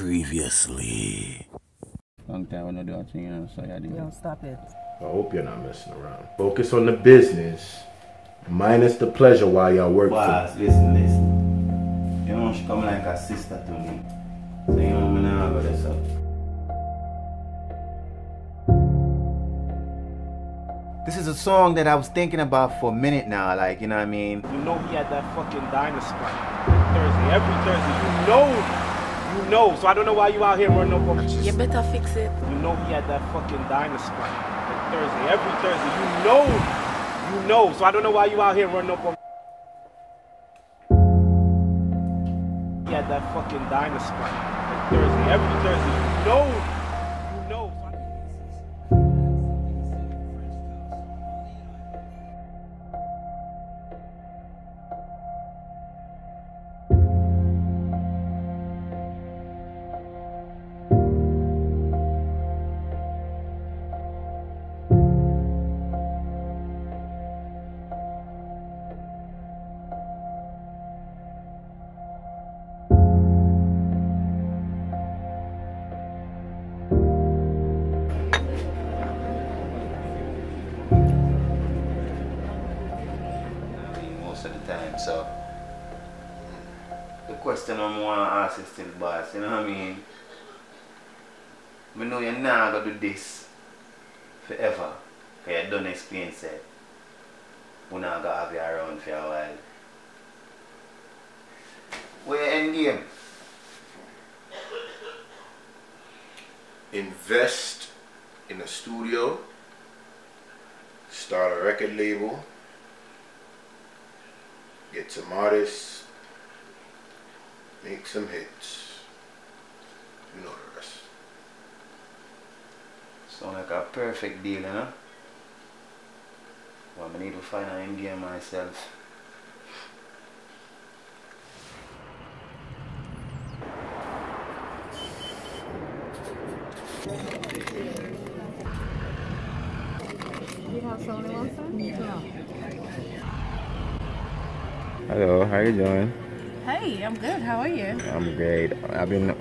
Previously. Long time when I do a thing, you know, so yeah, Don't stop it. I hope you're not messing around. Focus on the business, minus the pleasure while y'all work. Boss, listen. You know, she come like a sister to me. So you know, I'm not going to this up. This is a song that I was thinking about for a minute now, like, you know what I mean? You know he had that fucking diner spot Thursday, every Thursday. You know, so I don't know why you out here running up on. You better fix it. You know he had that fucking diner spot Thursday, every Thursday. You know, so I don't know why you out here running up on. He had that fucking diner spot Thursday, every Thursday. You know. At the time, so the question I want to ask is still, boss, you know what I mean? I know you're not going to do this forever, because you don't explain it. We're not going to have you around for a while. Where you end game? Invest in a studio, start a record label, get some artists, make some hits. You know the rest. Sound like a perfect deal, you know? Well, I need to find an end game myself. You have someone else? No. Hello, how you doing? Hey, I'm good. How are you? I'm great. I've been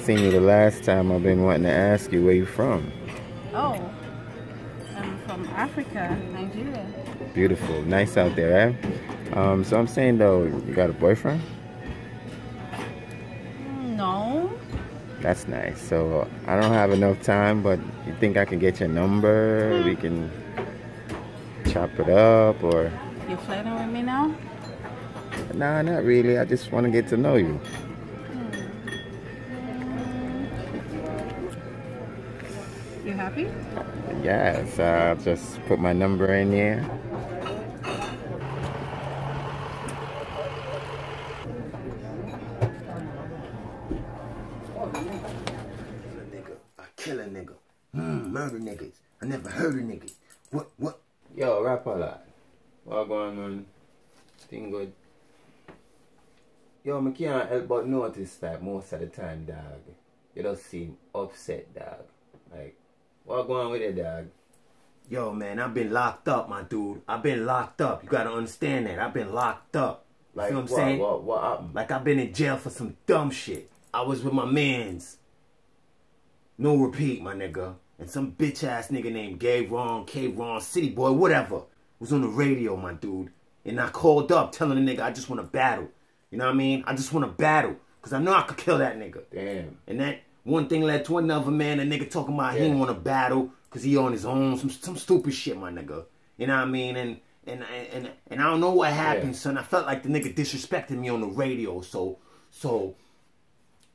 seeing you the last time. I've been wanting to ask you where you from. Oh, I'm from Africa, Nigeria. Beautiful. Nice out there, eh? So I'm saying though, you got a boyfriend? No. That's nice. So I don't have enough time, but you think I can get your number? We can chop it up, or? You flirting with me now? Nah, not really. I just want to get to know you. You happy? Yes, I'll just put my number in here. I kill a nigga. Murder niggas. I never heard of niggas. What? Yo, rap a lot. What going on, man? Thing good. Yo, I can't help but notice that most of the time, dog, you don't seem upset, dog. Like, what going on with it, dog? Yo, man, I've been locked up, my dude. I've been locked up. You gotta understand that. I've been locked up. Like, you know what I'm saying? What happened? Like, I've been in jail for some dumb shit. I was with my mans. No repeat, my nigga. And some bitch-ass nigga named K-Ron, City Boy, whatever, was on the radio, my dude. And I called up telling the nigga I just want to battle. You know what I mean? I just want to battle. Because I know I could kill that nigga. Damn. And that one thing led to another, man. A nigga talking about he didn't want to battle because he on his own. Some stupid shit, my nigga. You know what I mean? And I don't know what happened, son. I felt like the nigga disrespected me on the radio. So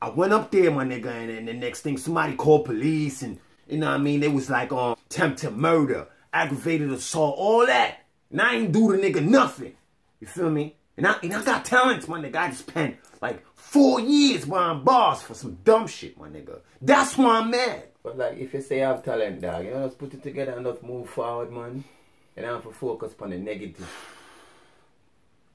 I went up there, my nigga. And the next thing, somebody called police. And, you know what I mean? They was like, attempted murder, aggravated assault, all that. And I ain't do the nigga nothing. You feel me? And I got talents, my nigga. I just spent like 4 years behind bars for some dumb shit, my nigga. That's why I'm mad. But like, if you say I have talent, dog, you know, just put it together and just move forward, man. And I have to focus on the negative.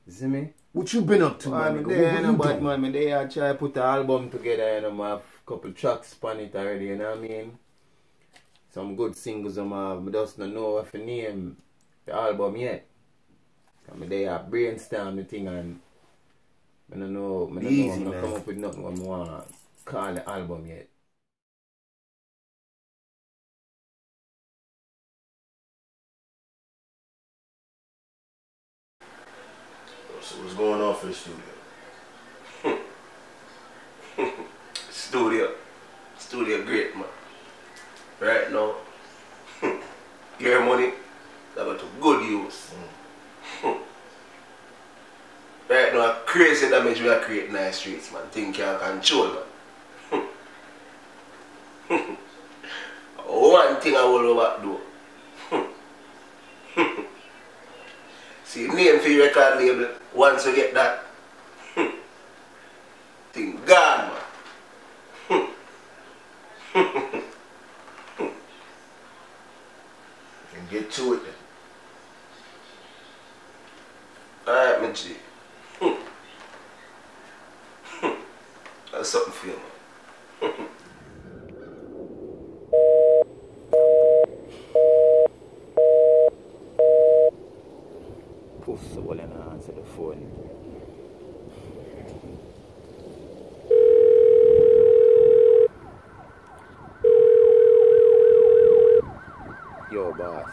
You see me? What you been up to, my nigga? They try to put the album together and I have a couple tracks on it already, you know what I mean? Some good singles I just don't know what to name the album yet. They are brainstorm the thing and I don't know, I'm not come up with nothing what I want to call the album yet. So what's going on for the studio? Studio great, man. Right now, your money, I got to good use. Right now, crazy damage we are creating in the streets, man. Things can't control, man. One thing I will back do. See, name for your record label, once you get that, thing gone, man. And get to it then. Alright, my G. That's something for you, man. Poof, so well, and I answer the phone. Yo, boss.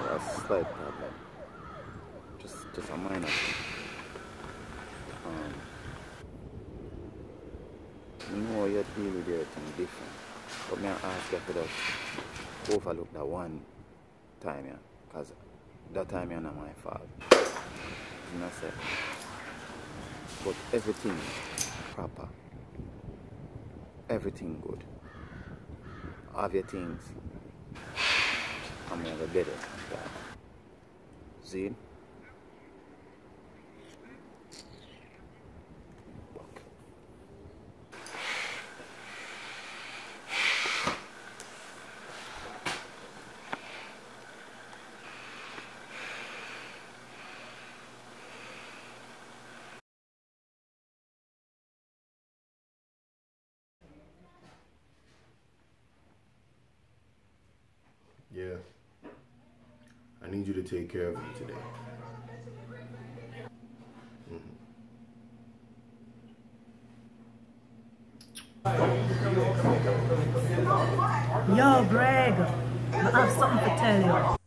That's a slight problem. Just a minor thing. You know you deal with everything different. But me I ask you for just overlook that one time, yeah. Because that time you're not my fault. You know what I say? But everything proper. Everything good. Have your things. I'm gonna get it. Yeah. See? Yeah. I need you to take care of him today. Yo, Greg, I have something to tell you.